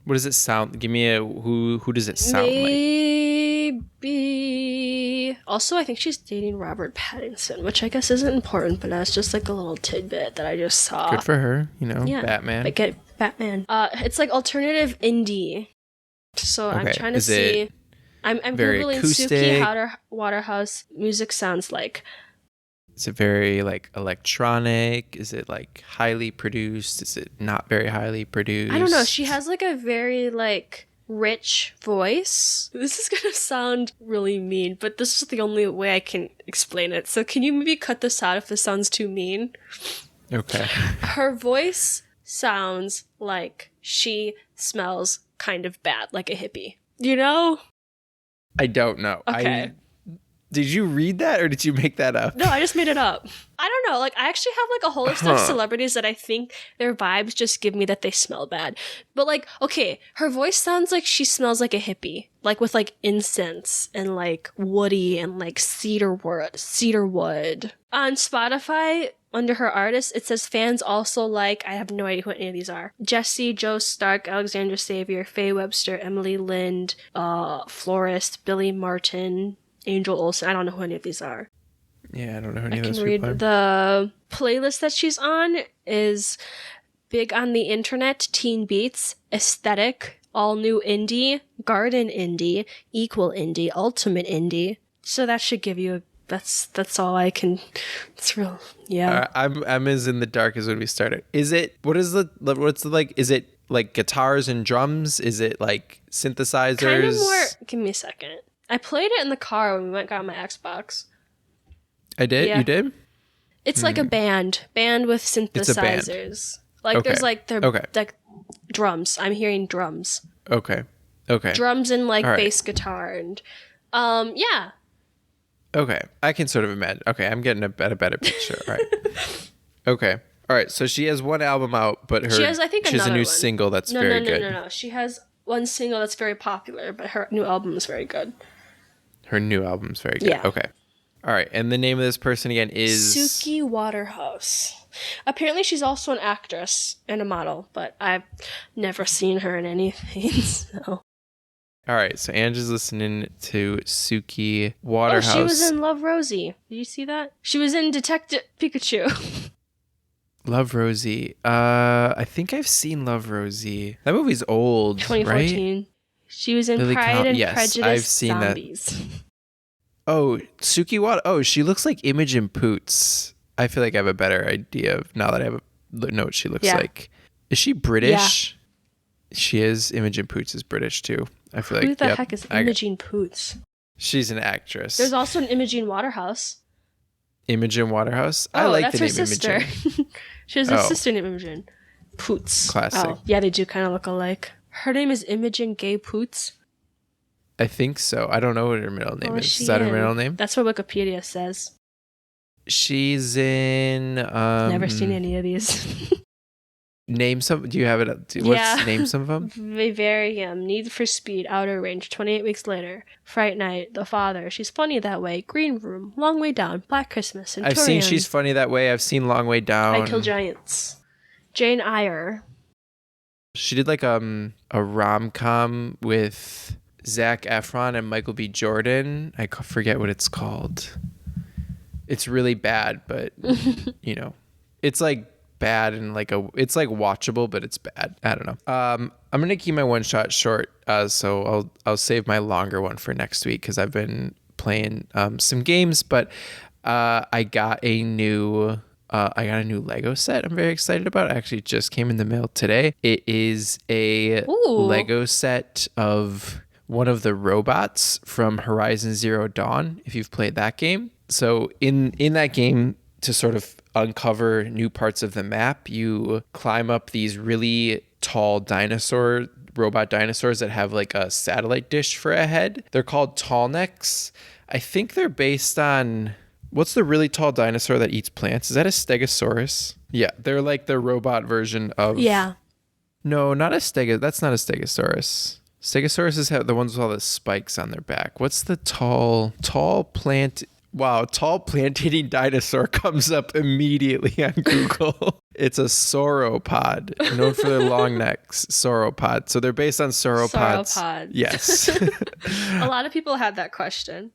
What does it sound? Give me who does it sound like? Maybe. Also, I think she's dating Robert Pattinson, which I guess isn't important, but that's just like a little tidbit that I just saw. Good for her, Yeah, Batman. But get Batman. It's like alternative indie. So Okay. I'm trying to Is see. it I'm very googling acoustic? Suki Waterhouse music sounds like. Is it very like electronic? Is it like highly produced? Is it not very highly produced? I don't know. She has like a very like rich voice. This is gonna sound really mean, but this is the only way I can explain it. So can you maybe cut this out if this sounds too mean? Okay. Her voice sounds like she smells kind of bad, like a hippie. You know? I don't know. Okay. Did you read that or did you make that up? No, I just made it up. I don't know. Like, I actually have like a whole list of celebrities that I think their vibes just give me that they smell bad. But like, okay, her voice sounds like she smells like a hippie, like with like incense and like woody and like cedar wood. On Spotify, under her artist, it says fans also like, I have no idea who any of these are. Jessie, Joe Stark, Alexandra Xavier, Faye Webster, Emily Lind, Florist, Billy Martin, Angel Olsen. I don't know who any of these are. Yeah, I don't know who any I of those can read people are. the playlist that she's on is Big on the Internet, Teen Beats, Aesthetic, All New Indie, Garden Indie, Equal Indie, Ultimate Indie. So that should give you that's all I can. It's real. Yeah. I'm as in the dark as when we started. Is it is it like guitars and drums? Is it like synthesizers? Kind of more. Give me a second. I played it in the car when we went and got my Xbox. I did? Yeah. You did? It's like a band with synthesizers. It's a band. Like Okay. there's like like drums. I'm hearing drums. Okay. Drums and like All right. bass guitar and yeah. Okay. I can sort of imagine. Okay, I'm getting a better picture. All right. Okay. All right. So she has one album out, but She has, I think, she has a another new one. single that's very good. No. She has one single that's very popular, but her new album is very good. Her new album's very good. Yeah. Okay. All right. And the name of this person again is Suki Waterhouse. Apparently she's also an actress and a model, but I've never seen her in anything, so. All right. So Angie's listening to Suki Waterhouse. Oh, she was in Love, Rosie. Did you see that? She was in Detective Pikachu. Love Rosie. I think I've seen Love Rosie. That movie's old, 2014. right? She was in Lily Pride Collins. and Yes, Prejudice I've seen Zombies. that. Oh, Suki Watt. Oh, she looks like Imogen Poots. I feel like I have a better idea of now that I know what she looks like. Is she British? Yeah. She is. Imogen Poots is British too. I feel like. Who the heck is Imogen Poots? She's an actress. There's also an Imogen Waterhouse. Imogen Waterhouse? Oh, I like that's the her name sister. Imogen. She has a sister named Imogen Poots. Classic. Oh, yeah, they do kind of look alike. Her name is Imogen Gay Poots. I think so. I don't know what her middle name is. Is that her middle name? That's what Wikipedia says. She's in... Never seen any of these. Name some... Do you have it? Name some of them? Vivarium, Need for Speed, Outer Range, 28 Weeks Later, Fright Night, The Father, She's Funny That Way, Green Room, Long Way Down, Black Christmas, Centurion. I've seen She's Funny That Way. I've seen Long Way Down. I Kill Giants. Jane Eyre. She did like a rom-com with Zac Efron and Michael B. Jordan. I forget what it's called. It's really bad, but you know, it's like bad and it's like watchable, but it's bad. I don't know. I'm gonna keep my one shot short, so I'll save my longer one for next week because I've been playing some games. But I got a new Lego set. I'm very excited about. It actually just came in the mail today. It is a Lego set of one of the robots from Horizon Zero Dawn, if you've played that game. So in that game, to sort of uncover new parts of the map, you climb up these really tall robot dinosaurs that have like a satellite dish for a head. They're called Tallnecks. I think they're based on... What's the really tall dinosaur that eats plants? Is that a Stegosaurus? Yeah, they're like the robot version of... Yeah. No, not a That's not a Stegosaurus. Stegosauruses have the ones with all the spikes on their back. What's the tall plant... Wow, tall plant-eating dinosaur comes up immediately on Google. It's a sauropod, known for their long necks. Sauropod. So they're based on sauropods. Sauropod. Yes. A lot of people had that question.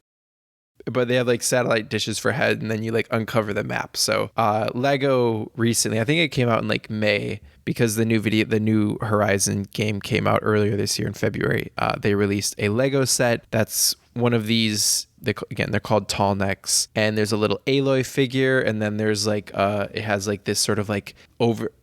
But they have like satellite dishes for head, and then you like uncover the map. So Lego recently, I think it came out in like May, because the new Horizon game came out earlier this year in February. They released a Lego set that's one of these. They're called Tallnecks, and there's a little Aloy figure, and then there's like it has like this sort of like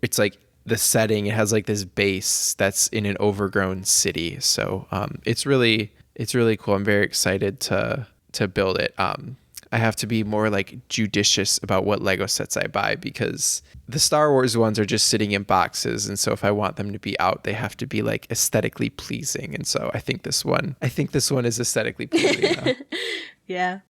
it's like the setting. It has like this base that's in an overgrown city. So it's really cool. I'm very excited to build it. I have to be more like judicious about what Lego sets I buy, because the Star Wars ones are just sitting in boxes, and so if I want them to be out, they have to be like aesthetically pleasing. And so I think this one is aesthetically pleasing. Yeah.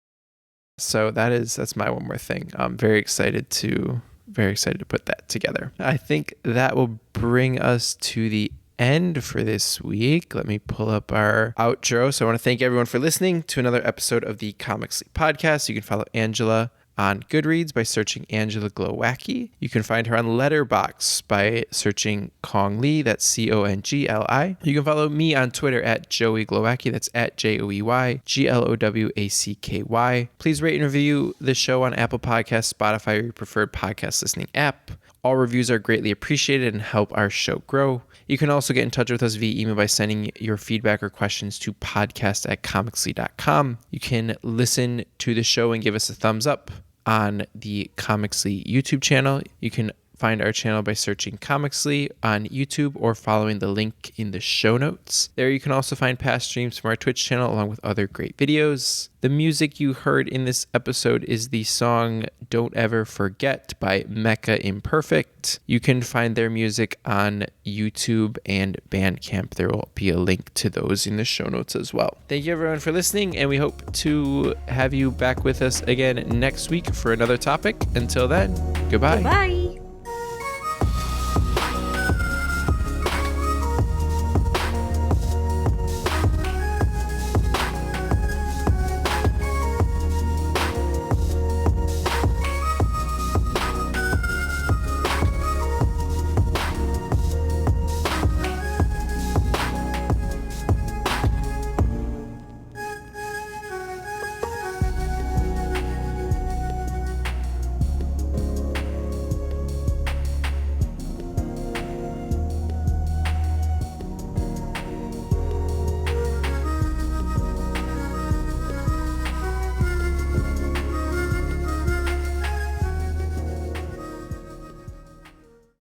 So that's my one more thing. I'm very excited to put that together. I think that will bring us to the end for this week. Let me pull up our outro. So I want to thank everyone for listening to another episode of the Comics League podcast. You can follow Angela on Goodreads by searching Angela Glowacki. You can find her on Letterboxd by searching Congli. That's Congli. You can follow me on Twitter at Joey Glowacki. That's at JoeyGlowacki. Please rate and review the show on Apple Podcasts, Spotify, or your preferred podcast listening app. All reviews are greatly appreciated and help our show grow. You can also get in touch with us via email by sending your feedback or questions to podcast@comicsly.com. You can listen to the show and give us a thumbs up on the Comicsly YouTube channel. You can find our channel by searching Comicsly on YouTube or following the link in the show notes. There you can also find past streams from our Twitch channel along with other great videos. The music you heard in this episode is the song Don't Ever Forget by Mecha Imperfect. You can find their music on YouTube and Bandcamp. There will be a link to those in the show notes as well. Thank you everyone for listening, and we hope to have you back with us again next week for another topic. Until then, goodbye. Bye.